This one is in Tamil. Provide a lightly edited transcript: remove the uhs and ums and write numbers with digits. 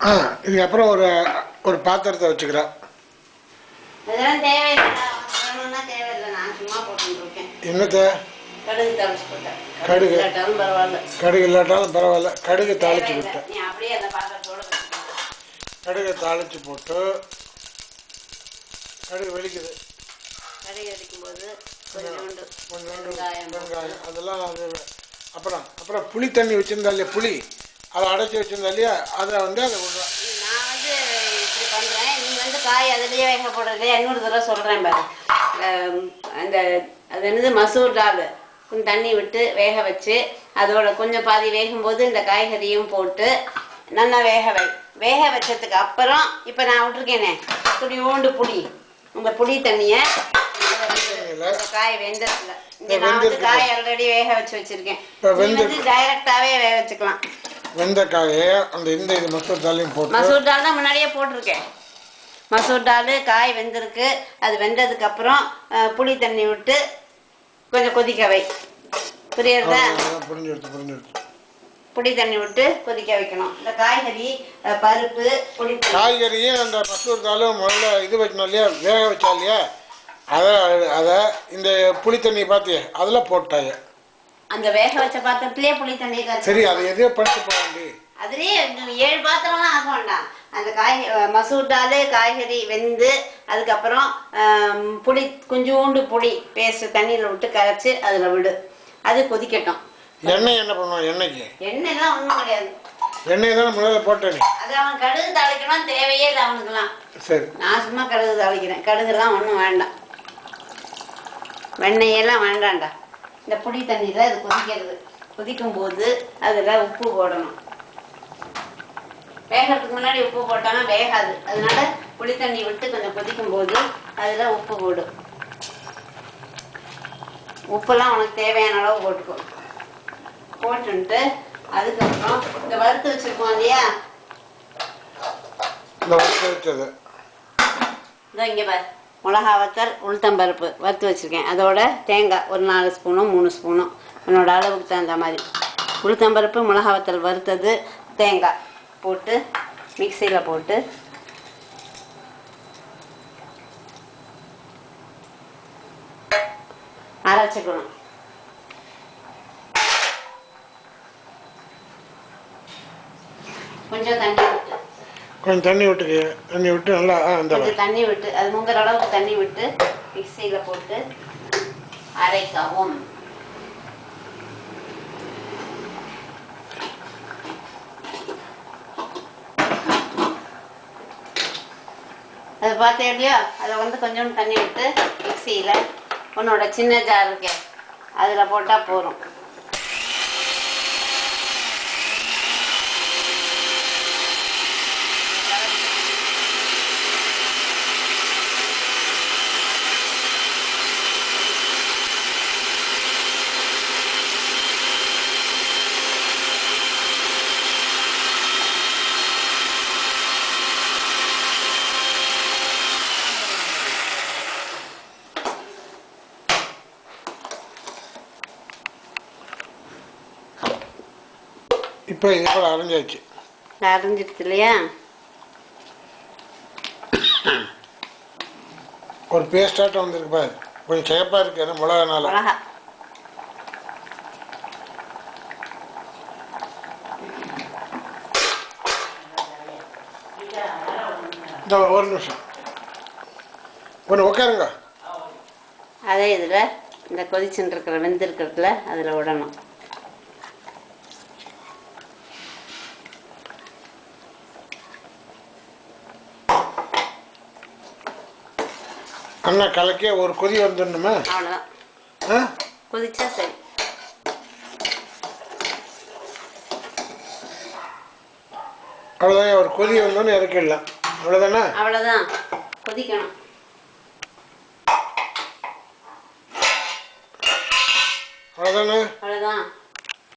இதுக்கு அப்புறம் ஒரு ஒரு பாத்திரத்தை வச்சுக்கிறேன். இதெல்லாம் தேவையில்லை, தேவையில்லை, நான் சும்மா போட்டுருக்கேன். என்னத்த? கடுகு தாளிச்சு போட்டேன். கடுகு இல்லாட்டாலும் பரவாயில்ல, கடுகு இல்லாட்டாலும் பரவாயில்ல, கடுகு தாளிச்சு போட்டேன். நீ அப்படியே அந்த பாத்திரத்தோட கடுகு தாளிச்சு போட்டு கடுகு வெடிக்குது. கடுகு வெடிக்கும்போது கொஞ்சோண்டு வெங்காயம் அதெல்லாம் அது. அப்புறம் புளி தண்ணி வச்சிருந்தா இல்லையா, புளி அதை அடைச்சி வச்சிருந்தா இல்லையா, அதை வந்து அதை விடுறேன். நான் வந்து இப்படி பண்ணுறேன், நீங்கள் வந்து காய் அதிலேயே வேக போடுறதே இன்னொரு தடவை சொல்கிறேன் பாரு. அந்த அது என்னது மசூர் டால் கொஞ்சம் தண்ணி விட்டு வேக வச்சு அதோட கொஞ்சம் பாதி வேகும்போது இந்த காய்கறியும் போட்டு நல்லா வேக வச்சதுக்கு அப்புறம் இப்போ நான் விட்டுருக்கேனே துளியோண்டு புளி, இந்த புளி தண்ணியை காய் வெந்ததுல நான் வந்து காய் ஆல்ரெடி வேக வச்சிருக்கேன். வந்து டைரக்டாவே வேக வச்சுக்கலாம். வெந்த காயை அந்த இந்த இது மசூர் டாலையும் போட்டு, மசூர் டால் தான் முன்னாடியே போட்டிருக்கேன். மசூர் டால் காய் வெந்திருக்கு. அது வெந்ததுக்கு அப்புறம் புளி தண்ணி விட்டு கொஞ்சம் கொதிக்க வை. புரியுறதா? புரிஞ்சு புளி தண்ணி விட்டு கொதிக்க வைக்கணும். இந்த காய்கறி பருப்பு புளி காய்கறியும் அந்த மசூர் தாலும் முதல்ல இது வைக்கணும் இல்லையா, வேக வச்சா இல்லையா, அதை இந்த புளி தண்ணி பார்த்தியே அதில் போட்டாங்க. அந்த வேக வச்ச பாத்திரத்திலே புளி தண்ணி. சரி, அதை எதையோ பண்ணிட்டு போகாண்டி அதுலேயே 7 பாத்திரம்லாம் ஆக வேண்டாம். அந்த மசூர் டால் காய்கறி வெந்து அதுக்கப்புறம் புளி கொஞ்சோண்டு புளி பேஸ்ட் தண்ணியில் விட்டு கரைச்சி அதில் விடு. அது கொதிக்கட்டும். எண்ணெய் என்ன பண்ணுவோம்? எண்ணெய்லாம் ஒன்றும் கிடையாது. எண்ணெய் தானே முதல்ல போட்டேன். அது அவன் கடுகு தாளிக்கணும் தேவையே இல்லை அவனுக்குலாம். சரி, நான் சும்மா கடுகு தாளிக்கிறேன். கடுகுலாம் ஒன்றும் வேண்டாம், வெண்ணெயெல்லாம் வேண்டாம்டா. இந்த புளி தண்ணியில் அது கொதிக்கிறது. கொதிக்கும் போது அதில் உப்பு போடணும். வேகிறதுக்கு முன்னாடி உப்பு போட்டாங்கன்னா வேகாது. அதனால புளி தண்ணி விட்டு கொஞ்சம் கொதிக்கும் போது அதில் உப்பு போடு. உப்பெல்லாம் உனக்கு தேவையான அளவு போட்டுக்கோ. போட்டுன்ட்டு அதுக்கப்புறம் இந்த வறுத்து வச்சிருக்கோம் இல்லையா, இதோ இங்கே பாரு, மிளகா வத்தல் உளுத்தம்பருப்பு வறுத்து வச்சுருக்கேன். அதோட தேங்காய் ஒரு 4 ஸ்பூனோ 3 ஸ்பூனோ என்னோட அளவுக்கு தகுந்த மாதிரி. உளுத்தம்பருப்பு மிளகா வத்தல் வறுத்தது தேங்காய் போட்டு மிக்சியில் போட்டு அரைச்சிக்கணும். கொஞ்சம் தண்ணி விட்டு நல்லா கொஞ்சம் தண்ணி விட்டு அது முங்குற அளவுக்கு தண்ணி விட்டு மிக்சியில் போட்டு அரைக்கவும். அதை பார்த்தேன் இல்லையா, அதை வந்து கொஞ்சோண்டு தண்ணி விட்டு மிக்சியில் உன்னோட சின்ன ஜார் இருக்கே அதில் போட்டால் போதும். இப்போ இது போல் அரைஞ்சாச்சு. அரைஞ்சிடுச்சு இல்லையா, ஒரு பேஸ்டாட்டம் வந்துருக்கு பாரு. கொஞ்சம் சிகப்பாக இருக்கு, அது மிளகானால. ஒரு நிமிஷம் ஒன்று உட்காருங்க. அதே இதில் இந்த கொதிச்சுட்டு இருக்கிற வெந்திருக்கிறதுல அதில் விடணும். அண்ணா கலக்கே ஒரு கொதி வந்துடணுமா? அவ்வளோதான், கொதிச்சா சரி. அவ்வளோதான், ஒரு கொதி வந்தோன்னு இறக்கிடலாம். அவ்வளோதானே? அவ்வளோதான், கொதிக்கணும். அவ்வளோதானே? அவ்வளோதான்.